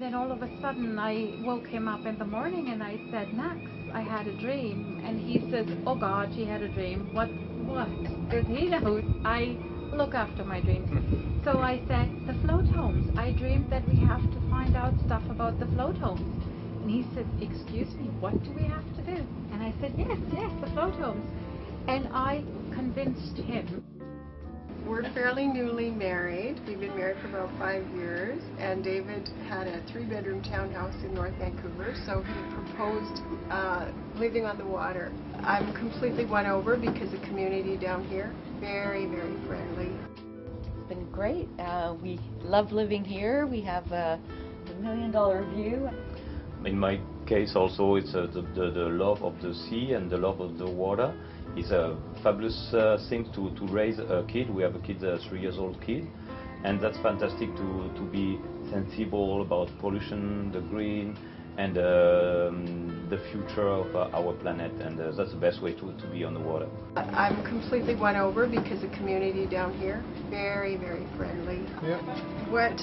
Then all of a sudden I woke him up in the morning and I said, Max, I had a dream. And he says, oh God, she had a dream. What? Because he knows I look after my dreams. So I said, the float homes. I dreamed that we have to find out stuff about the float homes. And he said, excuse me, what do we have to do? And I said, yes, the float homes. And I convinced him. We're fairly newly married. We've been married for about 5 years, and David had a 3-bedroom townhouse in North Vancouver, so he proposed living on the water. I'm completely won over because the community down here, very, very friendly. It's been great. We love living here. We have a $1 million view. In my case also, it's the love of the sea and the love of the water. It's a fabulous thing to raise a kid. We have a kid, a 3-year-old kid, and that's fantastic to be sensible about pollution, the green, and the future of our planet, and that's the best way to be on the water. I'm completely won over because the community down here, very, very friendly. Yeah. What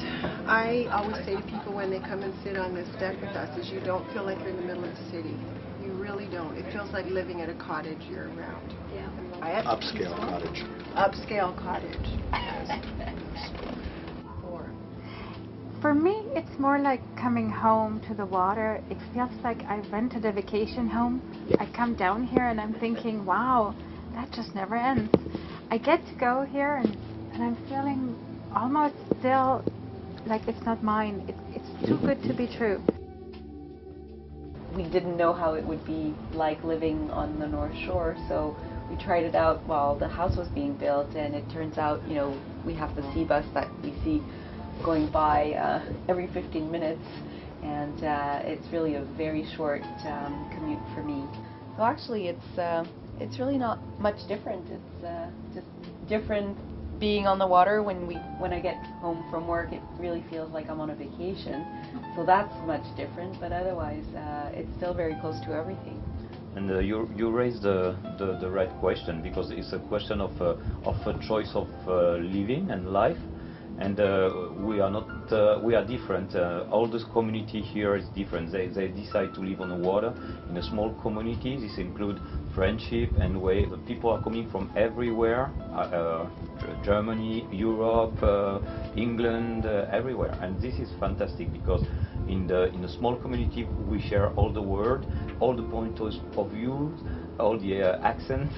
I always say to people when they come and sit on this deck with us is you don't feel like you're in the middle of the city. You really don't. It feels like living at a cottage year-round. Yeah. Upscale cottage. Upscale cottage. For me, it's more like coming home to the water. It feels like I rented a vacation home. I come down here and I'm thinking, wow, that just never ends. I get to go here and I'm feeling almost still like it's not mine. It's too good to be true. We didn't know how it would be like living on the North Shore, so we tried it out while the house was being built, and it turns out, you know, we have the sea bus that we see going by every 15 minutes, and it's really a very short commute for me. So actually it's really not much different. It's just different being on the water. When I get home from work, it really feels like I'm on a vacation, so that's much different, but otherwise it's still very close to everything. And you raised the right question, because it's a question of a choice of living and life. And we are different. All this community here is different. They decide to live on the water in a small community. This includes friendship and way. The people are coming from everywhere, Germany, Europe, England, everywhere. And this is fantastic, because in a small community we share all the word, all the points of view, all the accents,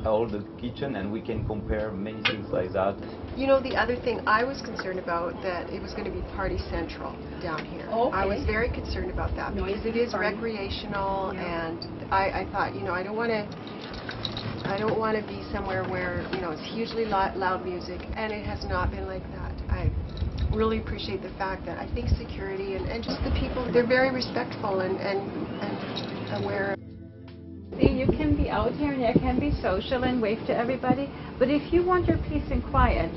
all the kitchen, and we can compare many things like that. You know, the other thing I was concerned about, that it was going to be party central down here. Okay. I was very concerned about that because it is recreational, and I thought, you know, I don't want to be somewhere where, you know, it's hugely loud music, and it has not been like that. I really appreciate the fact that I think security and just the people, they're very respectful and aware. See, you can be out here and you can be social and wave to everybody, but if you want your peace and quiet,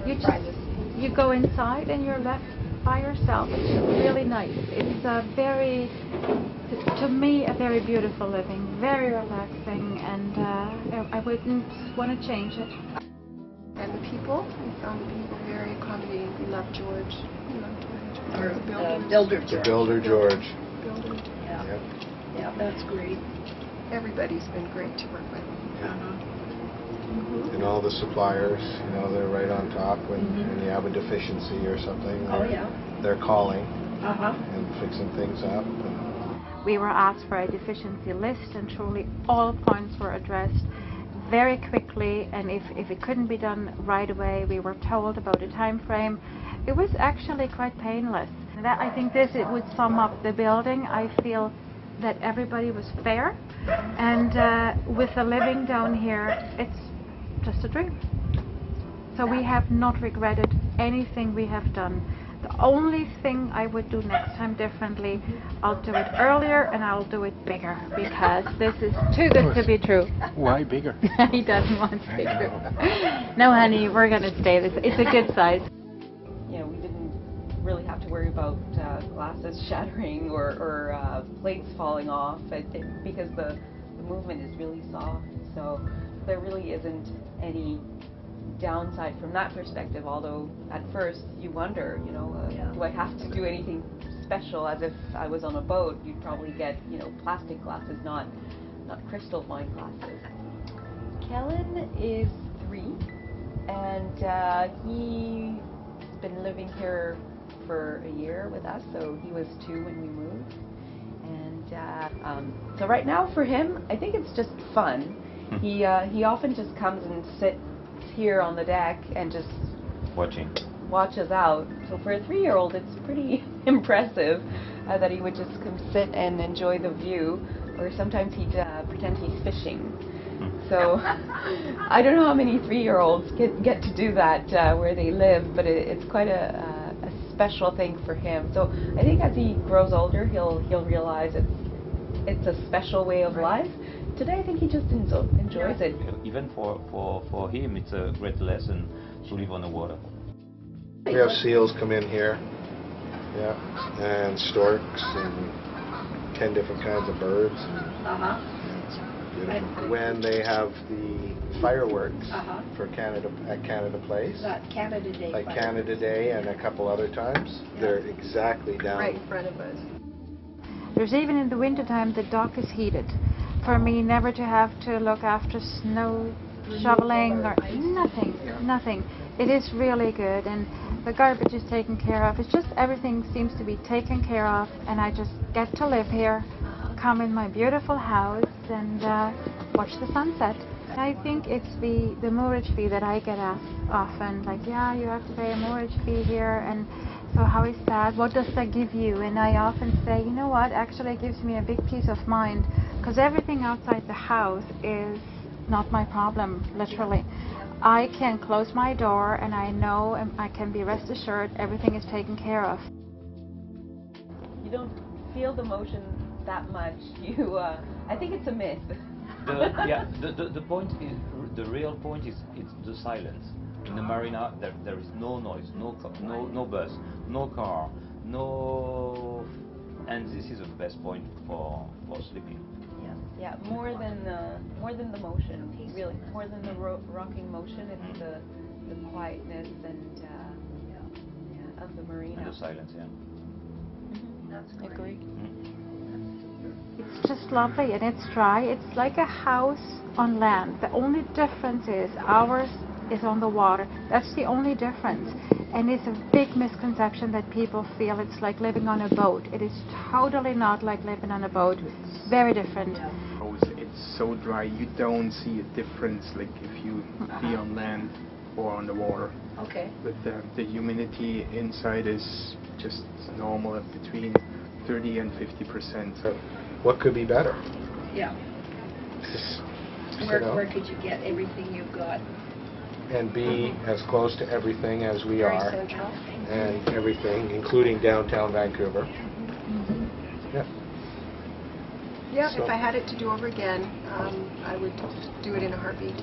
you go inside and you're left by yourself. It's really nice. It's to me, a very beautiful living, very relaxing, and I wouldn't want to change it. And the people, we found the people very accommodating. We love George. We love George. The builder George. The builder George. Builder. Yeah. Yep. Yeah, that's great. Everybody's been great to work with. And all the suppliers, you know, they're right on top when you have a deficiency or something. They're calling and fixing things up. We were asked for a deficiency list, and truly all points were addressed very quickly, and if it couldn't be done right away, we were told about a time frame. It was actually quite painless. And that, I think it would sum up the building. I feel that everybody was fair, and with the living down here, it's just a dream. So we have not regretted anything we have done. The only thing I would do next time differently, I'll do it earlier and I'll do it bigger, because this is too good to be true. Why bigger? He doesn't want bigger. No, honey, we're going to stay this. It's a good size. You know, we didn't really have to worry about glasses shattering or plates falling off because the movement is really soft. So there really isn't any downside from that perspective, although at first you wonder, you know, do I have to do anything special, as if I was on a boat. You'd probably get, you know, plastic glasses, not crystal wine glasses. Kellen is 3, and he's been living here for a year with us, so he was 2 when we moved. And so right now for him, I think it's just fun. He often just comes and sits here on the deck and just watches out. So for a 3-year-old, it's pretty impressive that he would just come sit and enjoy the view, or sometimes he'd pretend he's fishing. So I don't know how many 3-year-olds get to do that where they live, but it's quite a special thing for him. So I think as he grows older, he'll realize it's a special way of life. Today, I think he just enjoys it. Even for him, it's a great lesson to live on the water. We have seals come in here, yeah, and storks and 10 different kinds of birds. When they have the fireworks for Canada at Canada Place, Canada Day, like Canada Day and a couple other times, they're exactly down Right in front of us. There's even in the wintertime the dock is heated. For me, never to have to look after snow shoveling or nothing. It is really good, and the garbage is taken care of. It's just everything seems to be taken care of, and I just get to live here, come in my beautiful house, and watch the sunset. I think it's the moorage fee that I get asked often, like, yeah, you have to pay a moorage fee here, and so how is that? What does that give you? And I often say, you know what, actually it gives me a big peace of mind, because everything outside the house is not my problem, literally. I can close my door and I know and I can be rest assured everything is taken care of. You don't feel the motion that much. I think it's a myth. The point is, the real point is, it's the silence. In the marina, there is no noise, no bus, no car, and this is the best point for sleeping. Yeah, more than the motion, really, more than the rocking motion. It's the quietness and of the marina. And the silence, yeah. That's great. Agree. It's just lovely, and it's dry. It's like a house on land. The only difference is ours is on the water. That's the only difference. And it's a big misconception that people feel it's like living on a boat. It is totally not like living on a boat. Very different. It's so dry, you don't see a difference like if you be on land or on the water. Okay. But the humidity inside is just normal at between 30 and 50%. So what could be better? Yeah. Where could you get everything you've got? And be as close to everything as we Very are, central. and everything, including downtown Vancouver. Yeah. Yeah, So- if I had it to do over again, I would do it in a heartbeat.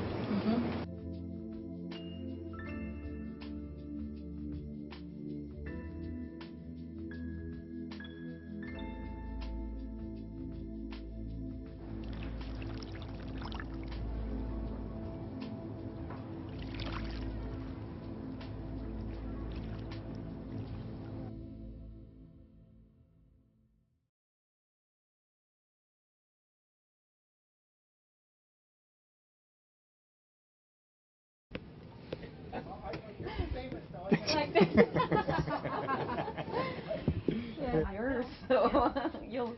Yours, so you'll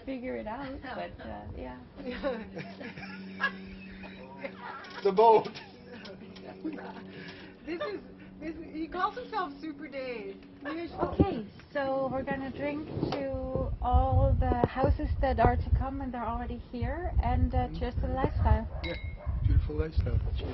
figure it out. But yeah. The boat. He calls himself Super Dave. Okay, so we're gonna drink to all the houses that are to come, and they're already here, and cheers to the lifestyle. Yeah, beautiful lifestyle. Cheers.